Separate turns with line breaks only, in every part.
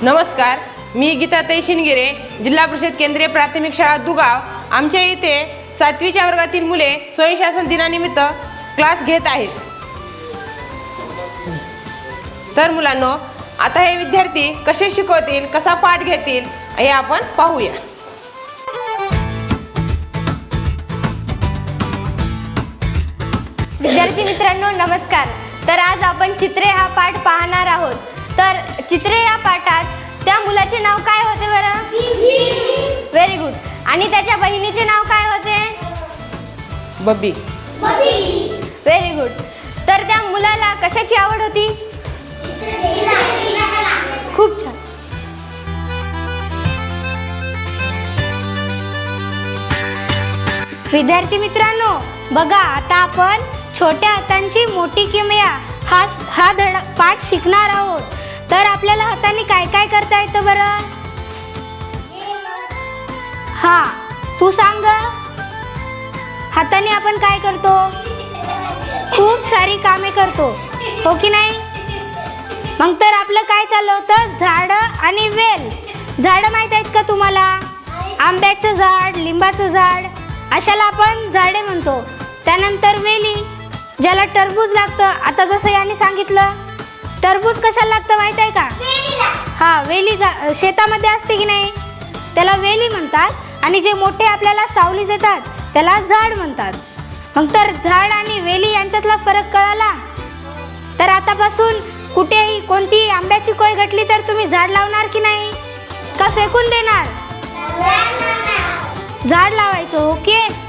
नमस्कार, मी गीताताई शिनगिरे, जिल्हा परिषद केंद्रीय प्राथमिक शाळा दुगाव. आमच्या इथे 7वीच्या वर्गातील मुले स्वयंशासन दिनानिमित्त क्लास घेत आहेत. तर मुलांनो, आता हे विद्यार्थी कसे शिकवतील, कसा पाठ घेतील हे आपण पाहूया.
विद्यार्थी मित्रांनो नमस्कार. तर आज आपण चित्रे हा पाठ पाहणार आहोत. तर चित्रे या पाठात त्या मुलाचे नाव काय होते बरं? Very good. आणि त्याच्या बहिणीचे नाव काय होते?
बब्बी.
Very good. तर त्या मुलाला कशाची आवड होती? खूप छान. विद्यार्थी मित्रांनो बघा, आता आपण छोट्या हातांची मोठी किमया हा पाठ शिकणार आहोत. तर आपल्याला हाताने काय काय करता येतं बरं? हा, तू सांग. हाताने आपण काय करतो? खूप सारी कामे करतो, हो की नाही? मग तर आपलं काय चाललं होतं? झाडं आणि वेल. झाडं माहीत आहेत का तुम्हाला? आंब्याचं झाड, लिंबाचं झाड, अशाला आपण झाडे म्हणतो. त्यानंतर वेली, ज्याला टरबूज लागतं. आता जसं याने सांगितलं, टरबूज कशाला लागतं माहीत आहे का? हा, वेली शेतामध्ये असते की नाही, त्याला वेली म्हणतात. आणि जे मोठे आपल्याला सावली देतात त्याला झाड म्हणतात. मग तर झाड आणि वेली यांच्यातला फरक कळाला. तर आतापासून कुठेही कोणती आंब्याची कोय घटली तर तुम्ही झाड लावणार की नाही, का फेकून देणार? झाड लावायचं, ओके?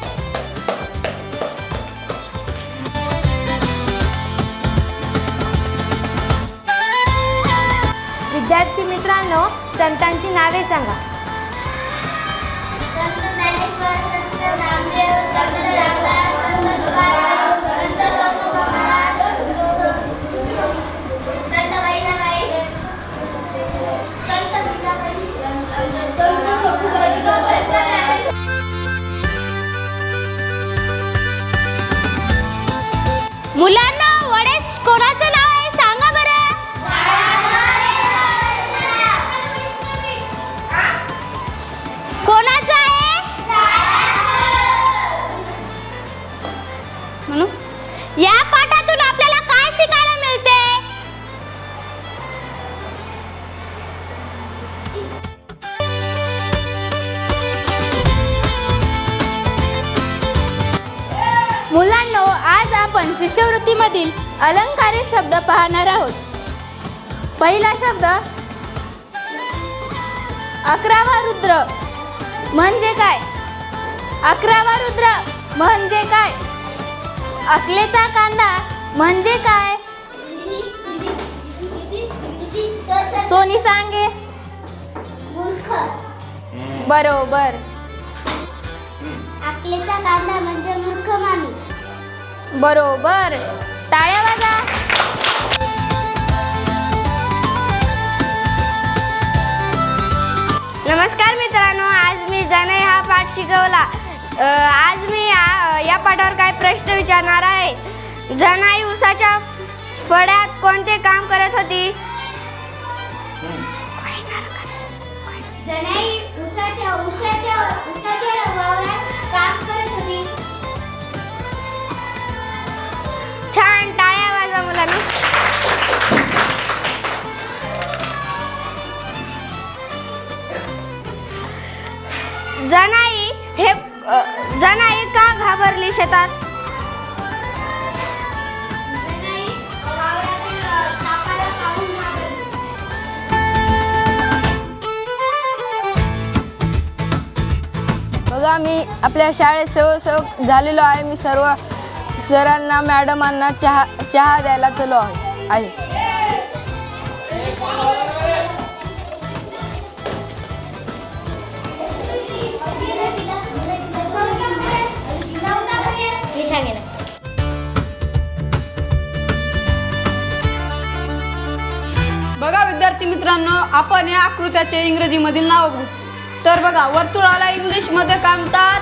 विद्यार्थी मित्रांनो, संतांची नावे सांगा.
संत ज्ञानेश्वर, संत नामदेव, संत रामदास, संत तुकाराम, संत महाराज, संत वैष्णवबाई, संत मुक्ताबाई, संत सखुबाई, संत
मुलांना वडेश कोणाचं नाव आहे सांगा बरं? कोणाचं आहे? म्हणून या पाठातून आपल्याला काय शिकायला मिळते? मुलांनो, आज आपण शिष्यवृत्तीमधील अलंकारिक शब्द पाहणार आहोत. पहिला शब्द, 11वा रुद्र म्हणजे काय? 11वा रुद्र म्हणजे काय? अकलेचा कांदा म्हणजे काय? सोनी सांगे.
मूर्ख.
बरोबर.
अकलेचा कांदा म्हणजे मूर्ख माणूस.
बरोबर. टाळ्या वाजा. नमस्कार मित्रांनो, आज मी जनाई हा पाठ शिकवला. आज मी या पाठावर काय प्रश्न विचारणार आहे. जनाई उसाच्या फड्यात कोणते काम करत होती?
जनाई उसाच्या वावरात काम करत होती.
छान, टाळ्या वाजवा मुलांनी. जनाई का घाबरली शेतात?
जनाई वावरातील सापाला पाहून घाबरली.
बघा, मी आपल्या शाळेत सेवक झालेलो आहे. मी सर्व सरांना, मॅडमांना चहा द्यायला चलो आहे.
बघा विद्यार्थी मित्रांनो, आपण या आकृत्याचे इंग्रजीमधील नाव बघू. तर बघा, वर्तुळाला इंग्लिशमध्ये काय म्हणतात?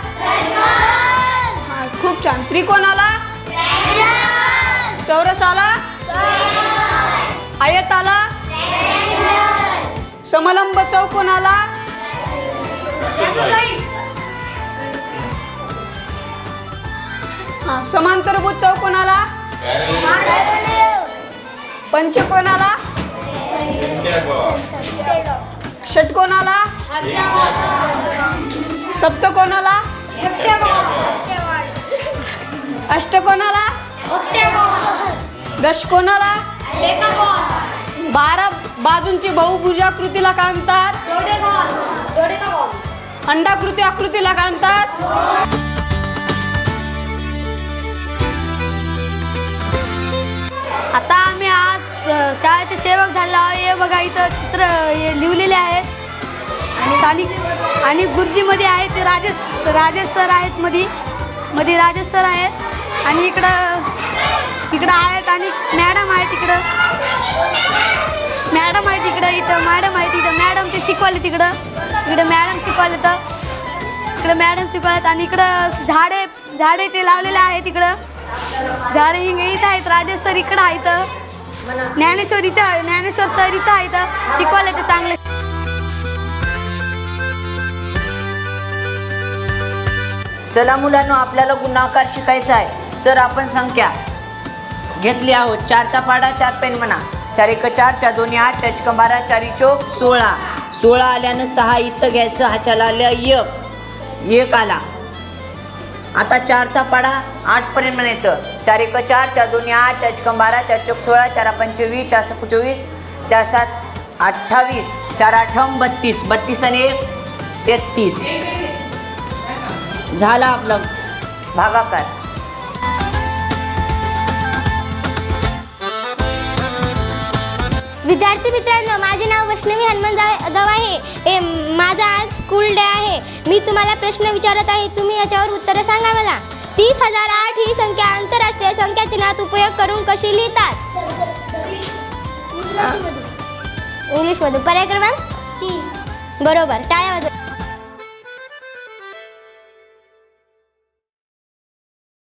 खूप छान. त्रिकोणाला? चौरसाला? आयताला? समलंब चौकोनाला समांतरभुज चौकोनाला पंचकोनाला षटकोनाला सप्तकोनाला अष्टकोनाला दशकोनाला 12 बाजूंची बहुभुजाकृतीला काय म्हणतात? अंडाकृती आकृतीला काय म्हणतात?
आता आम्ही आज शाळेचे सेवक झालो आहोत. हे बघा इथं चित्र हे लिहिलेले आहेत आणि गुरुजीमध्ये आहेत ते राजेश सर आहेत. मध्ये राजेश सर आहेत आणि इकडं आहेत आणि मॅडम आहेत इकडं. मॅडम आहेत इथं मॅडम ते शिकवायले इकडं मॅडम शिकवायले इकडं मॅडम शिकवायत आणि इकडं झाडे ते लावलेले आहेत. इकडं झाडे इथं आहेत. राजेश सर इकडं आहेत. ज्ञानेश्वर सर इथं आहेत शिकवायला ते चांगले.
चला मुलांनो, आपल्याला गुणाकार शिकायचा आहे. तर आपण संख्या घेतली आहोत. 4चा पाढा 4 पेन म्हणा. 4 1 4, 4 2 8, 4 1 12, 4 चौक 16. 16 आल्यानं 6 इथं घ्यायचं. हाच्याला आल्या 1 आला. आता 4चा पाढा 8 पर्यंत म्हणायचं. 4 1 4, 4 2 8, 4 1 12, 4 चौक 16, 4 5 20, 4 6 24, 4 7 28, 4 8 32, 32 आणि 33. झाला आपलं भागाकार.
विद्यार्थी मित्रांनो, माझे नाव वैष्णवी हनुमान गवाहे. हे माझा आज स्कूल डे आहे. मी तुम्हाला प्रश्न विचारत आहे. तुम्ही याच्यावर उत्तरं सांगा मला. 30,008 ही संख्या आंतरराष्ट्रीय संख्या चिन्हात उपयोग करून कशी लिहितात? इंग्लिशमधून. पर्याय क्रमांक 3. बरोबर. टाळ्या वाजवा.